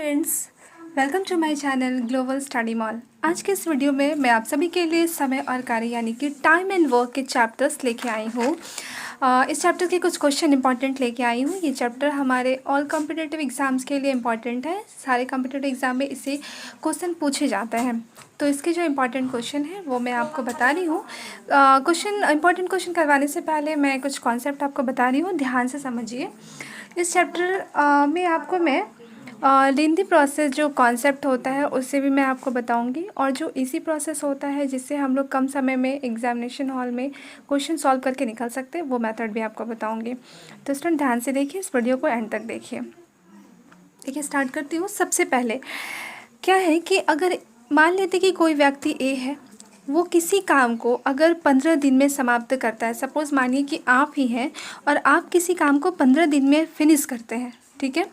Friends, welcome to my channel global study mall. आज के इस वीडियो में मैं आप सभी के लिए समय और कार्य यानी कि टाइम एंड वर्क के चैप्टर्स लेके आई हूँ। इस चैप्टर के कुछ क्वेश्चन इंपॉर्टेंट लेके आई हूँ। ये चैप्टर हमारे ऑल कॉम्पिटिटिव एग्ज़ाम्स के लिए इंपॉर्टेंट है। सारे कॉम्पिटिटिव एग्ज़ाम में इससे क्वेश्चन पूछे जाते हैं, तो इसके जो इम्पॉर्टेंट क्वेश्चन है वो मैं आपको बता रही हूँ। इंपॉर्टेंट क्वेश्चन करवाने से पहले मैं कुछ कॉन्सेप्ट आपको बता रही हूँ, ध्यान से समझिए। इस चैप्टर में आपको मैं लेंथी प्रोसेस जो कॉन्सेप्ट होता है उससे भी मैं आपको बताऊंगी, और जो इजी प्रोसेस होता है जिससे हम लोग कम समय में एग्जामिनेशन हॉल में क्वेश्चन सॉल्व करके निकल सकते हैं, वो मेथड भी आपको बताऊंगी। तो स्टूडेंट ध्यान से देखिए, इस वीडियो को एंड तक देखिए। देखिए, स्टार्ट करती हूँ। सबसे पहले क्या है कि अगर मान लेते कि कोई व्यक्ति ए है, वो किसी काम को अगर 15 दिन में समाप्त करता है। सपोज़ मानिए कि आप ही हैं और आप किसी काम को 15 दिन में फिनिश करते हैं, ठीक है।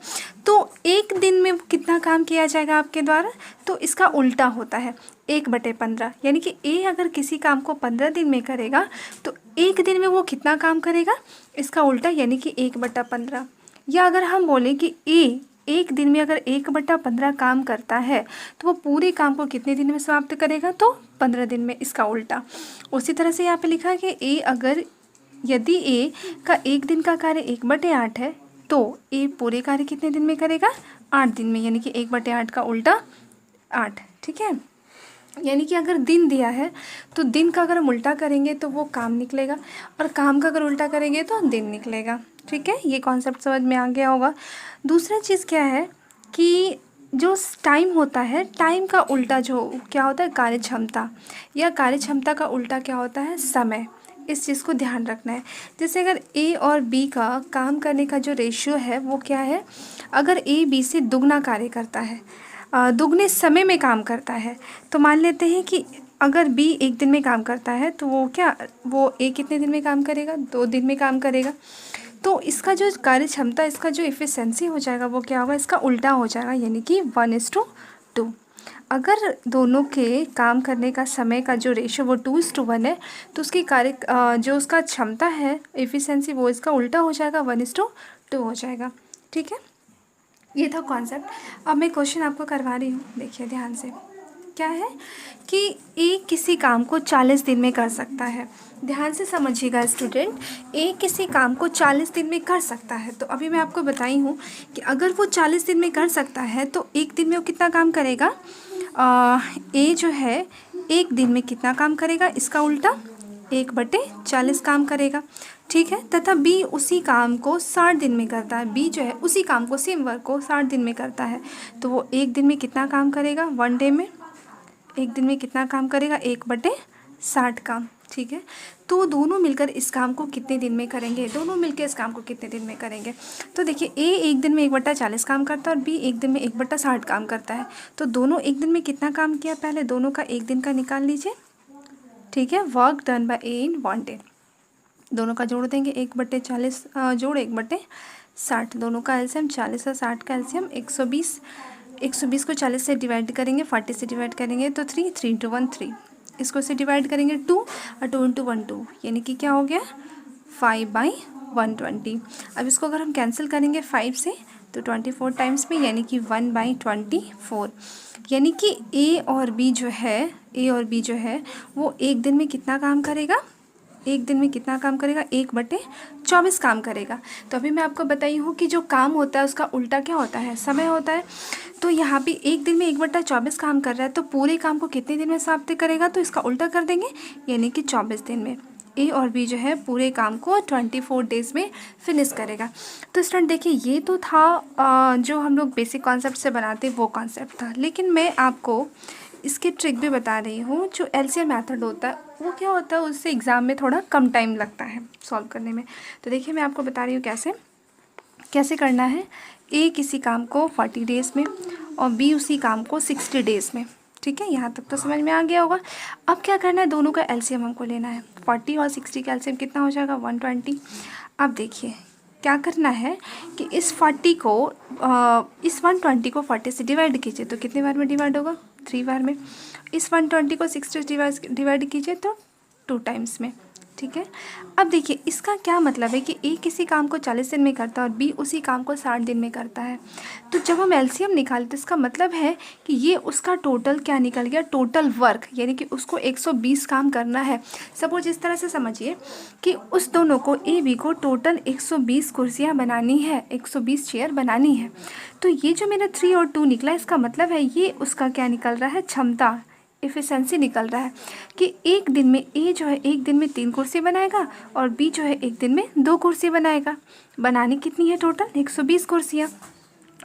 तो एक दिन में कितना काम किया जाएगा आपके द्वारा, तो इसका उल्टा होता है 1/15। यानी कि ए अगर किसी काम को 15 दिन में करेगा तो एक दिन में वो कितना काम करेगा, इसका उल्टा, यानी कि 1/15। या अगर हम बोलें कि ए एक दिन में अगर 1/15 काम करता है तो वो पूरे काम को कितने दिन में समाप्त करेगा, तो 15 दिन में, इसका उल्टा। उसी तरह से यहाँ पे लिखा है कि यदि ए का एक दिन का कार्य 1/8 है तो ए पूरे कार्य कितने दिन में करेगा, 8 दिन में, यानी कि 1/8 का उल्टा 8, ठीक है। यानी कि अगर दिन दिया है तो दिन का अगर हम उल्टा करेंगे तो वो काम निकलेगा, और काम का अगर उल्टा करेंगे तो दिन निकलेगा, ठीक है। ये कॉन्सेप्ट समझ में आ गया होगा। दूसरा चीज़ क्या है कि जो टाइम होता है, टाइम का उल्टा जो क्या होता है, कार्य क्षमता, या कार्य क्षमता का उल्टा क्या होता है, समय। इस चीज़ को ध्यान रखना है। जैसे अगर ए और बी का काम करने का जो रेशियो है वो क्या है, अगर ए बी से दुगना कार्य करता है, दुगने समय में काम करता है, तो मान लेते हैं कि अगर बी एक दिन में काम करता है तो वो ए कितने दिन में काम करेगा, 2 दिन में काम करेगा। तो इसका जो कार्य क्षमता, इसका जो एफिशिएंसी हो जाएगा वो क्या होगा, इसका उल्टा हो जाएगा, यानी कि 1:2। अगर दोनों के काम करने का समय का जो रेशियो वो 2:1 है, तो उसकी जो उसका क्षमता है, एफिशिएंसी, वो इसका उल्टा हो जाएगा, 1:2 हो जाएगा, ठीक है। ये था कॉन्सेप्ट। अब मैं क्वेश्चन आपको करवा रही हूँ, देखिए ध्यान से। क्या है कि ए किसी काम को 40 दिन में कर सकता है। ध्यान से समझिएगा स्टूडेंट, ए किसी काम को 40 दिन में कर सकता है। तो अभी मैं आपको बताई हूँ कि अगर वो 40 दिन में कर सकता है तो एक दिन में वो कितना काम करेगा, ए जो है एक दिन में कितना काम करेगा, इसका उल्टा 1/40 काम करेगा, ठीक है। तथा बी उसी काम को 60 दिन में करता है। बी जो है उसी काम को, सेम वर्क को 60 दिन में करता है, तो वो एक दिन में कितना काम करेगा, 1 डे में एक दिन में कितना काम करेगा, 1/60 काम, ठीक है। तो दोनों मिलकर इस काम को कितने दिन में करेंगे, दोनों मिलकर इस काम को कितने दिन में करेंगे। तो देखिए, ए एक दिन में 1/40 काम करता है और बी एक दिन में 1/60 काम करता है। तो दोनों एक दिन में कितना काम किया, पहले दोनों का एक दिन का निकाल लीजिए, ठीक है। Work done by A in 1 day, दोनों का जोड़ देंगे, 1/40 जोड़ 1/60, दोनों का एलसीएम 40 और 60 का एलसीएम 120। 120 को 40 से डिवाइड करेंगे, 40 से डिवाइड करेंगे तो 3 × 1 3, इसको से डिवाइड करेंगे 2 और 2 × 1 2, यानी कि क्या हो गया, 5/120। अब इसको अगर हम कैंसिल करेंगे 5 से तो 24 टाइम्स में, यानी कि 1/24। यानी कि ए और बी जो है वो एक दिन में कितना काम करेगा, एक दिन में कितना काम करेगा, 1/24 काम करेगा। तो अभी मैं आपको बताई हूँ कि जो काम होता है उसका उल्टा क्या होता है, समय होता है। तो यहाँ पे एक दिन में 1/24 काम कर रहा है, तो पूरे काम को कितने दिन में समाप्त करेगा, तो इसका उल्टा कर देंगे, यानी कि 24 दिन में। ए और बी जो है पूरे काम को 24 डेज़ में फिनिश करेगा। तो स्टूडेंट देखिए, ये तो था जो हम लोग बेसिक कॉन्सेप्ट से बनाते वो कॉन्सेप्ट था, लेकिन मैं आपको इसकी ट्रिक भी बता रही हूँ। जो एलसीएम मेथड होता है वो क्या होता है, उससे एग्ज़ाम में थोड़ा कम टाइम लगता है सॉल्व करने में। तो देखिए, मैं आपको बता रही हूँ कैसे करना है। ए किसी काम को 40 डेज़ में और बी उसी काम को 60 डेज़ में, ठीक है। यहाँ तक तो समझ में आ गया होगा। अब क्या करना है, दोनों का एलसीएम हमको लेना है। 40 और 60 का एलसीएम कितना हो जाएगा, 120। अब देखिए क्या करना है कि इस 120 को 40 से डिवाइड कीजिए तो कितने बार में डिवाइड होगा, 3 बार में। इस 120 को 60 से डिवाइड कीजिए तो 2 टाइम्स में, ठीक है। अब देखिए इसका क्या मतलब है कि ए किसी काम को 40 दिन में करता है और बी उसी काम को 60 दिन में करता है। तो जब हम एलसीएम निकालते तो इसका मतलब है कि ये उसका टोटल क्या निकल गया, टोटल वर्क, यानी कि उसको 120 काम करना है। सपोज इस तरह से समझिए कि उस दोनों को ए बी को टोटल 120 कुर्सियाँ बनानी है, 120 चेयर बनानी है। तो ये जो मेरा 3 और 2 निकला, इसका मतलब है ये उसका क्या निकल रहा है, क्षमता, एफिशिएंसी निकल रहा है कि एक दिन में ए जो है एक दिन में 3 कुर्सी बनाएगा और बी जो है एक दिन में 2 कुर्सी बनाएगा। बनानी कितनी है टोटल, 120 कुर्सियाँ।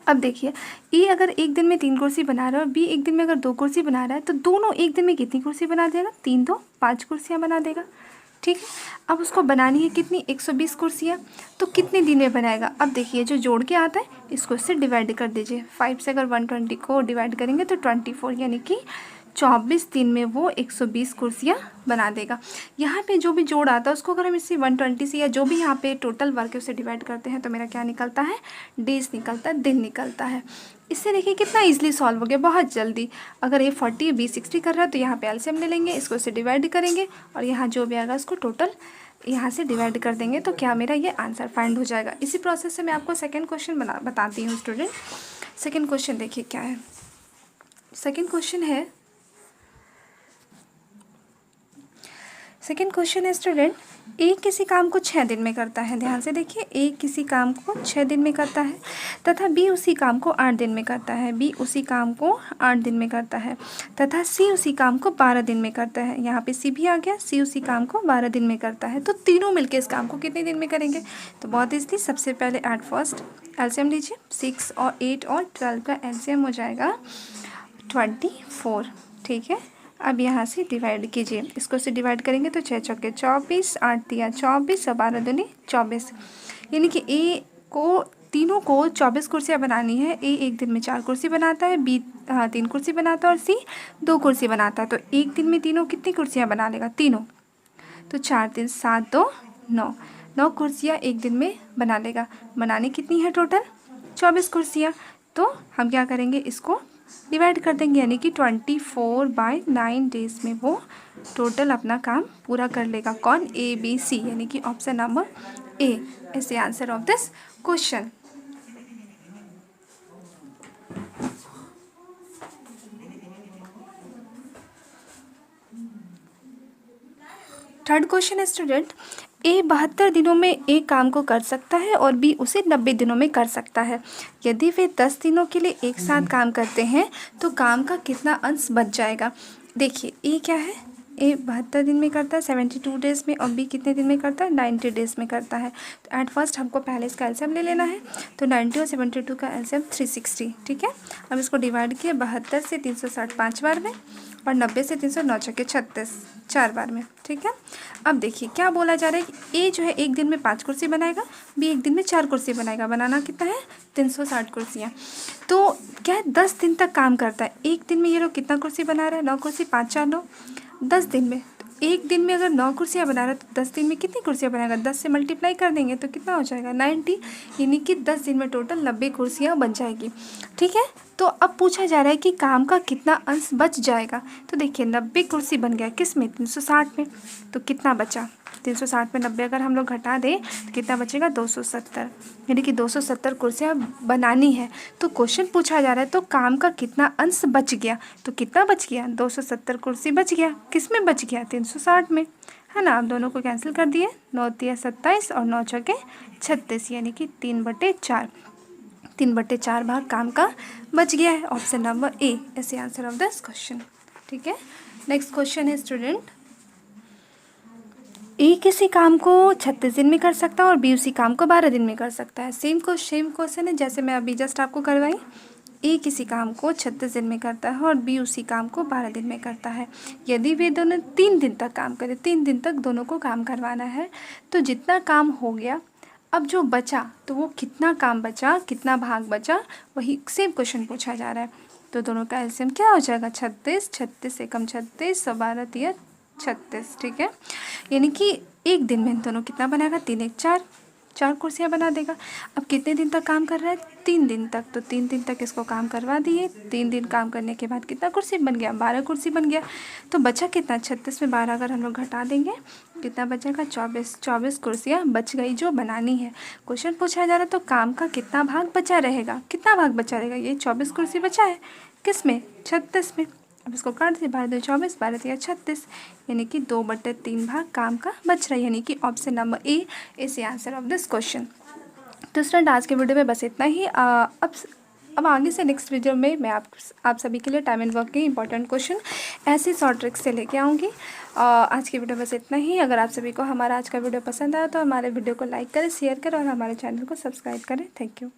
अब देखिए ए अगर एक दिन में 3 कुर्सी बना रहा है और बी एक दिन में अगर 2 कुर्सी बना रहा है, तो दोनों एक दिन में कितनी कुर्सी बना देगा, 3 तो 5 कुर्सियाँ बना देगा। ठीक है, अब उसको बनानी है कितनी, 120 कुर्सियाँ। तो कितने दिन में बनाएगा, अब देखिए जो जोड़ के आता है इसको इससे डिवाइड कर दीजिए। 5 से अगर 120 को डिवाइड करेंगे तो 24, यानी कि 24 दिन में वो 120 कुर्सियाँ बना देगा। यहाँ पे जो भी जोड़ आता है उसको अगर हम इसी 120 से या जो भी यहाँ पे टोटल वर्क है उसे डिवाइड करते हैं तो मेरा क्या निकलता है, डेज निकलता है, दिन निकलता है। इससे देखिए कितना इजीली सॉल्व हो गया, बहुत जल्दी। अगर ये 40 बी 60 कर रहा है तो यहाँ पे एलसीएम ले लेंगे, इसको इससे डिवाइड करेंगे और यहाँ जो भी आएगा उसको टोटल यहाँ से डिवाइड कर देंगे तो क्या मेरा ये आंसर फाइंड हो जाएगा। इसी प्रोसेस से मैं आपको सेकेंड क्वेश्चन बताती हूँ स्टूडेंट। सेकेंड क्वेश्चन देखिए क्या है। सेकेंड क्वेश्चन है स्टूडेंट, ए किसी काम को 6 दिन में करता है। ध्यान से देखिए, ए किसी काम को 6 दिन में करता है तथा बी उसी काम को 8 दिन में करता है। बी उसी काम को 8 दिन में करता है तथा सी उसी काम को 12 दिन में करता है। यहाँ पे सी भी आ गया, सी उसी काम को 12 दिन में करता है। तो तीनों मिलकर इस काम को कितने दिन में करेंगे, तो बहुत ईजली सबसे पहले एट फर्स्ट एलसीएम लीजिए। 6 और 8 और 12 का एलसीएम हो जाएगा 24। ठीक है, अब यहाँ से डिवाइड कीजिए, इसको से डिवाइड करेंगे तो 6 चौके 24, 8 तिया 24 और 12 दूनी 24, यानी कि ए को तीनों को 24 कुर्सियाँ बनानी है। ए एक दिन में 4 कुर्सी बनाता है, बी 3 कुर्सी बनाता है और सी 2 कुर्सी बनाता है। तो एक दिन में तीनों कितनी कुर्सियाँ बना लेगा, तीनों, तो 4 3 7 2 9 कुर्सियाँ एक दिन में बना लेगा। बनानी कितनी है टोटल, 24 कुर्सियाँ। तो हम क्या करेंगे, इसको डिवाइड कर देंगे, यानी कि 24/9 डेज में वो टोटल अपना काम पूरा कर लेगा। कौन, ए बी सी, यानी कि option number A is the answer of this question. Third question है स्टूडेंट, ए 72 दिनों में एक काम को कर सकता है और बी उसे 90 दिनों में कर सकता है। यदि वे 10 दिनों के लिए एक साथ काम करते हैं तो काम का कितना अंश बच जाएगा। देखिए ए क्या है, ए 72 दिन में करता है 72 डेज़ में और बी कितने दिन में करता है 90 डेज़ में करता है। तो एट फर्स्ट हमको पहले इसका एलसीएम ले लेना है, तो 90 और 72 का एलसीएम 360। ठीक है, अब इसको डिवाइड किया 72 से 360 5 बार में और 90 से 309 चौके 36 4 बार में। ठीक है, अब देखिए क्या बोला जा रहा है कि ए जो है एक दिन में 5 कुर्सी बनाएगा, बी एक दिन में 4 कुर्सी बनाएगा। बनाना कितना है, 360 कुर्सियाँ। तो क्या है, 10 दिन तक काम करता है। एक दिन में ये लोग कितना कुर्सी बना रहा है, 9 कुर्सी, 5 4 9, 10 दिन में। तो एक दिन में अगर 9 कुर्सियाँ बना रहा है तो 10 दिन में कितनी कुर्सियाँ बनाएगा, 10 से मल्टीप्लाई कर देंगे तो कितना हो जाएगा 90, यानी कि 10 दिन में टोटल 90 कुर्सियाँ बन जाएगी। ठीक है, तो अब पूछा जा रहा है कि काम का कितना अंश बच जाएगा। तो देखिए 90 कुर्सी बन गया किस में, 360 में। तो कितना बचा, 360 में 90 अगर हम लोग घटा दें तो कितना बचेगा, 270, यानी कि 270 कुर्सियाँ बनानी है। तो क्वेश्चन पूछा जा रहा है तो काम का कितना अंश बच गया, तो कितना बच गया, 270 कुर्सी बच गया। किस में बच गया, 360 में, है ना। आप दोनों को कैंसिल कर दिए, 9 तिया 27 और 9 चौके 36, यानी कि 3/4, 3/4 भाग काम का बच गया है। Option number A is the answer of this question. ठीक है, नेक्स्ट क्वेश्चन है स्टूडेंट, ए किसी काम को 36 दिन में कर सकता है और बी उसी काम को 12 दिन में कर सकता है। सेम क्वेश्चन है जैसे मैं अभी जस्ट आपको करवाई। ए किसी काम को 36 दिन में करता है और बी उसी काम को 12 दिन में करता है। यदि वे दोनों 3 दिन तक काम करें, 3 दिन तक दोनों को काम करवाना है, तो जितना काम हो गया अब जो बचा तो वो कितना काम बचा, कितना भाग बचा, वही सेम क्वेश्चन पूछा जा रहा है। तो दोनों का एलसीएम क्या हो जाएगा, 36, 36 से कम 36 और 12 तिया 36। ठीक है, यानी कि एक दिन में दोनों कितना बनाएगा, 3 1 4, 4 कुर्सियाँ बना देगा। अब कितने दिन तक काम कर रहा है? 3 दिन तक। तो 3 दिन तक इसको काम करवा दिए। 3 दिन काम करने के बाद कितना कुर्सी बन गया? 12 कुर्सी बन गया। तो बचा कितना? 36 में 12 अगर हम लोग घटा देंगे कितना बचेगा? 24 कुर्सियाँ बच गई जो बनानी है। क्वेश्चन पूछा जा रहा है तो काम का कितना भाग बचा रहेगा? कितना भाग बचा रहेगा? ये 24 कुर्सी बचा है किस में? 36 में। अब इसको काट दिए, 12 दूनी 24, 12 तिया 36, यानी कि 2/3 भाग काम का बच रहा है, यानी कि option number A is the answer of this question. तो स्टूडेंट आज के वीडियो में बस इतना ही। अब आगे से नेक्स्ट वीडियो में मैं आप सभी के लिए टाइम एंड वर्क के इंपॉर्टेंट क्वेश्चन ऐसी शॉर्ट ट्रिक्स से लेके आऊँगी। आज की वीडियो बस इतना ही। अगर आप सभी को हमारा आज का वीडियो पसंद आया तो हमारे वीडियो को लाइक करें, शेयर करें और हमारे चैनल को सब्सक्राइब करें। Thank you.